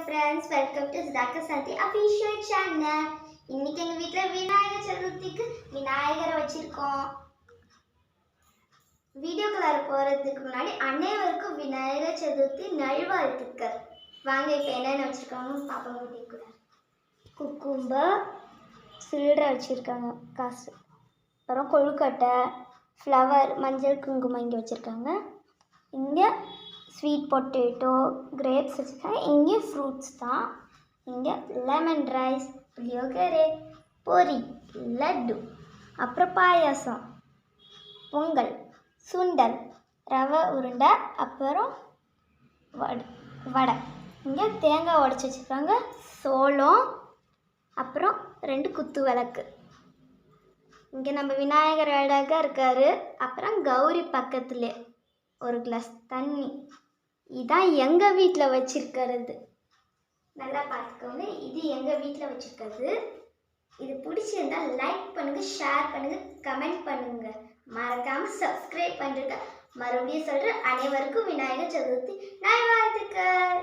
friends, welcome to Zaka Santi official channel. இன்னைக்கு எங்க வீட்ல விநாயகர் சதுர்த்திக்கு விநாயகரை வச்சிருக்கோம். வீடியோக்குள்ள போறதுக்கு முன்னாடி அனைவருக்கும் விநாயகர் சதுர்த்தி நல்வாழ்த்துக்கள். வாங்க இப்போ என்னென்ன வச்சிருக்காங்கன்னு பாப்போம். வீடியோக்குள்ள குக்கும்பர் சில்லறை வச்சிருக்காங்க காசு, அப்புறம் கொழுக்கட்டை, ஃப்ளவர், மஞ்சள் குங்குமம் இங்கே வச்சுருக்காங்க. இங்கே ஸ்வீட் பொட்டேட்டோ, கிரேப்ஸ் வச்சுருக்காங்க. இங்கே ஃப்ரூட்ஸ் தான். இங்கே லெமன் ரைஸ், புளியோகரை, பொரி, லட்டு, அப்புறம் பாயாசம், பொங்கல், சுண்டல், ரவை உருண்டை, அப்புறம் வடை. இங்கே தேங்காய் உடச்சி வச்சுருக்காங்க, சோளம், அப்புறம் 2 குத்து விளக்கு. இங்கே நம்ம விநாயகர் அழகாக இருக்கார். அப்புறம் கௌரி பக்கத்துலே ஒரு கிளாஸ் தண்ணி. இதான் எங்கள் வீட்டில் வச்சுருக்கிறது. நல்லா பார்த்துக்கோங்க, இது எங்கள் வீட்டில் வச்சுருக்கிறது. இது பிடிச்சிருந்தால் லைக் பண்ணுங்கள், ஷேர் பண்ணுங்கள், கமெண்ட் பண்ணுங்கள். மறக்காமல் சப்ஸ்கிரைப் பண்ணுங்க. மறுபடியும் சொல்கிறேன், அனைவருக்கும் விநாயகர் சதுர்த்தி நல்வாழ்த்துக்கள்.